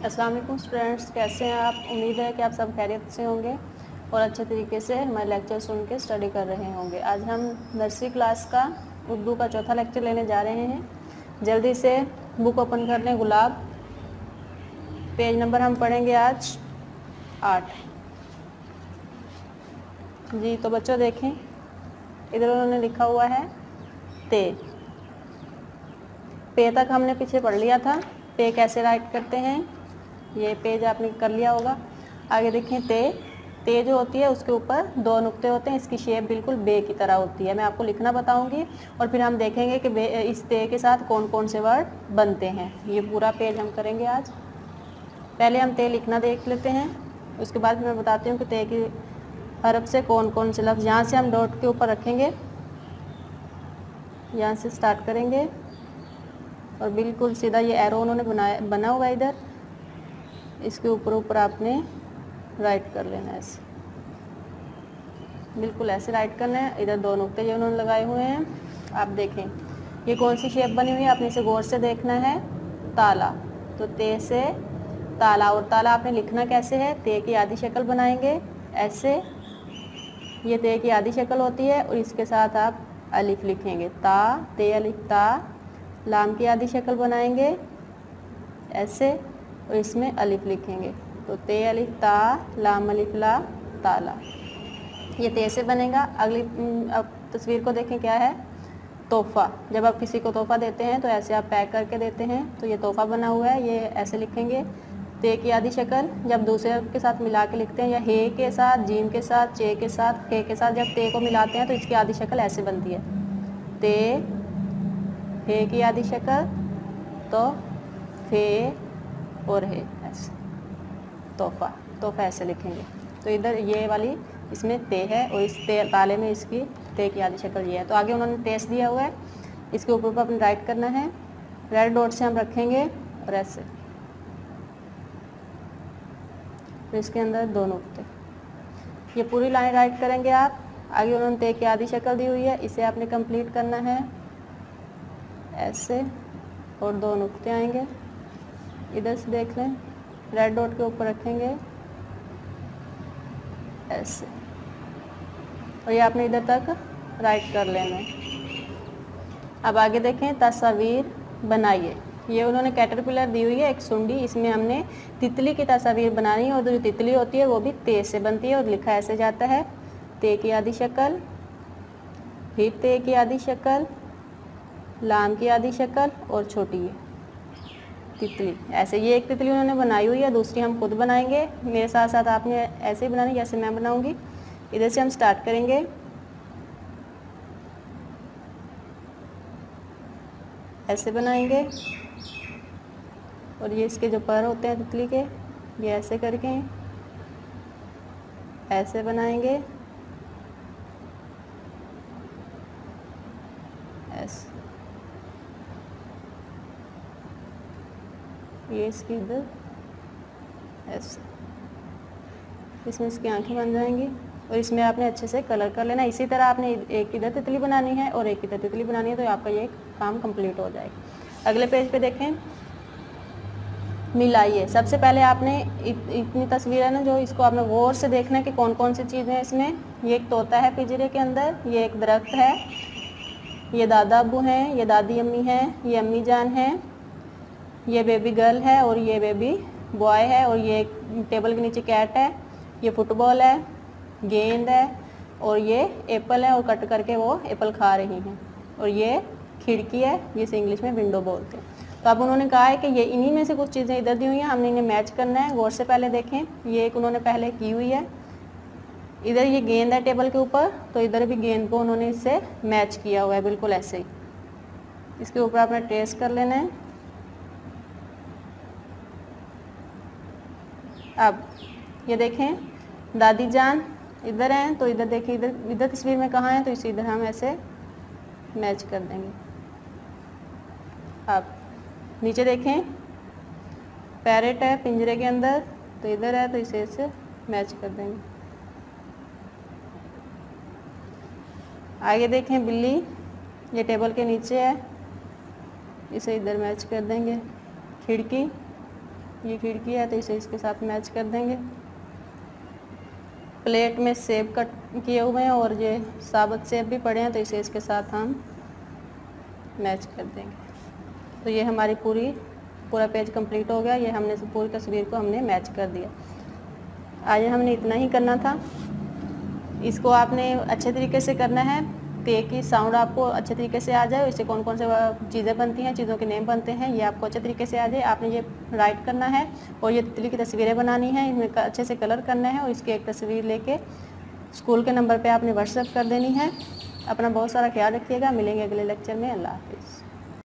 अस्सलाम वालेकुम स्टूडेंट्स, कैसे हैं आप। उम्मीद है कि आप सब खैरियत से होंगे और अच्छे तरीके से हमारे लेक्चर सुन के स्टडी कर रहे होंगे। आज हम नर्सरी क्लास का उर्दू का चौथा लेक्चर लेने जा रहे हैं। जल्दी से बुक ओपन कर लें। गुलाब पेज नंबर हम पढ़ेंगे आज 8 जी। तो बच्चों देखें, इधर उन्होंने लिखा हुआ है ते। पे तक हमने पीछे पढ़ लिया था। पे कैसे राइट करते हैं ये पेज आपने कर लिया होगा। आगे देखें ते जो होती है उसके ऊपर 2 नुक्ते होते हैं। इसकी शेप बिल्कुल बे की तरह होती है। मैं आपको लिखना बताऊंगी और फिर हम देखेंगे कि इस ते के साथ कौन कौन से वर्ड बनते हैं। ये पूरा पेज हम करेंगे आज। पहले हम ते लिखना देख लेते हैं, उसके बाद फिर मैं बताती हूँ कि ते की हरफ से कौन कौन से लफ्ज़। यहाँ से हम डॉट के ऊपर रखेंगे, यहाँ से स्टार्ट करेंगे और बिल्कुल सीधा ये एरो उन्होंने बना हुआ इधर, इसके ऊपर आपने राइट कर लेना है। ऐसे बिल्कुल ऐसे राइट करना है। इधर 2 नुक्ते जो उन्होंने लगाए हुए हैं, आप देखें ये कौन सी शेप बनी हुई है, आपने इसे गौर से देखना है। ताला, तो ते से ताला। और ताला आपने लिखना कैसे है, ते की आधी शक्ल बनाएंगे ऐसे। ये ते की आधी शक्ल होती है और इसके साथ आप अलिफ लिखेंगे, ता ते अलिफ ता। लाम की आधी शक्ल बनाएंगे ऐसे और इसमें अलिफ लिखेंगे, तो ते अलिफ ता लाम अलिफ ला ताला। ये ते से बनेगा। अगली अब तस्वीर को देखें, क्या है, तोहफ़ा। जब आप किसी को तोहफ़ा देते हैं तो ऐसे आप पैक करके देते हैं, तो ये तोहफ़ा बना हुआ है, ये ऐसे लिखेंगे। ते की आधी शक्ल जब दूसरे के साथ मिला के लिखते हैं, या हे के साथ, जीम के साथ, चे के साथ, खे के साथ जब ते को मिलाते हैं तो इसकी आधी शक्ल ऐसे बनती है। ते हे की आधी शक्ल तो फे और है ऐसे। तोहफ़ा ऐसे लिखेंगे। तो इधर ये वाली इसमें ते है और इस ताले में इसकी ते की आधी शक्ल ये है। तो आगे उन्होंने तेस दिया हुआ है, इसके ऊपर अपने राइट करना है। रेड डॉट से हम रखेंगे और ऐसे, तो इसके अंदर 2 नुक्ते। ये पूरी लाइन राइट करेंगे आप। आगे उन्होंने ते की आधी शक्ल दी हुई है, इसे आपने कंप्लीट करना है ऐसे और 2 नुक्ते आएंगे। इधर से देख लें, रेड डॉट के ऊपर रखेंगे ऐसे और ये आपने इधर तक राइट कर लेना है। अब आगे देखें, तस्वीर बनाइए। ये उन्होंने कैटरपिलर दी हुई है, एक सुंडी, इसमें हमने तितली की तस्वीर बनानी है और जो तितली होती है वो भी ते से बनती है और लिखा ऐसे जाता है, ते की आधी शक्ल, फिर ते की आधी शक्ल, लाम की आधी शक्ल और छोटी है तितली ऐसे। ये एक तितली उन्होंने बनाई हुई है, दूसरी हम खुद बनाएंगे। मेरे साथ साथ आपने ऐसे ही बनानी जैसे मैं बनाऊंगी। इधर से हम स्टार्ट करेंगे ऐसे बनाएंगे और ये इसके जो पर होते हैं तितली के, ये ऐसे करके ऐसे बनाएंगे ऐसे। ये इसकी इधर ऐसे, इसमें इसकी आंखें बन जाएंगी और इसमें आपने अच्छे से कलर कर लेना। इसी तरह आपने एक इधर तितली बनानी है और एक इधर तितली बनानी है, तो आपका ये काम कंप्लीट हो जाएगा। अगले पेज पे देखें, मिलाइए। सबसे पहले आपने इतनी तस्वीर है ना, जो इसको आपने गौर से देखना है कि कौन कौन सी चीज़ें हैं इसमें। ये एक तोता है पिंजरे के अंदर, ये एक दरख्त है, ये दादा अब्बू हैं, ये दादी अम्मी हैं, ये अम्मी जान हैं, ये बेबी गर्ल है और ये बेबी बॉय है, और ये टेबल के नीचे कैट है, ये फुटबॉल है, गेंद है और ये एप्पल है और कट करके वो एप्पल खा रही हैं, और ये खिड़की है, जिसे इंग्लिश में विंडो बोलते हैं। तो अब उन्होंने कहा है कि ये इन्हीं में से कुछ चीज़ें इधर दी हुई हैं, हमने इन्हें मैच करना है। गौर से पहले देखें, ये एक उन्होंने पहले की हुई है। इधर ये गेंद है टेबल के ऊपर, तो इधर भी गेंद को उन्होंने इससे मैच किया हुआ है, बिल्कुल ऐसे ही। इसके ऊपर आपने ट्रेस कर लेना है। अब ये देखें, दादी जान इधर हैं, तो इधर देखिए, इधर तस्वीर में कहाँ है, तो इसे इधर हम ऐसे मैच कर देंगे। अब नीचे देखें, पैरेट है पिंजरे के अंदर, तो इधर है, तो इसे ऐसे मैच कर देंगे। आगे देखें, बिल्ली ये टेबल के नीचे है, इसे इधर मैच कर देंगे। खिड़की ये खिड़की है तो इसे इसके साथ मैच कर देंगे। प्लेट में सेब कट किए हुए हैं और ये साबुत सेब भी पड़े हैं तो इसे इसके साथ हम मैच कर देंगे। तो ये हमारी पूरा पेज कंप्लीट हो गया। ये हमने पूरी तस्वीर को हमने मैच कर दिया। आज हमने इतना ही करना था। इसको आपने अच्छे तरीके से करना है ताकि साउंड आपको अच्छे तरीके से आ जाए। इससे कौन कौन से चीज़ें बनती हैं, चीज़ों के नेम बनते हैं, ये आपको अच्छे तरीके से आ जाए। आपने ये राइट करना है और ये तितली की तस्वीरें बनानी है, इनमें अच्छे से कलर करना है और इसकी एक तस्वीर लेके स्कूल के नंबर पे आपने व्हाट्सएप कर देनी है। अपना बहुत सारा ख्याल रखिएगा। मिलेंगे अगले लेक्चर में। अल्लाह हाफिज़।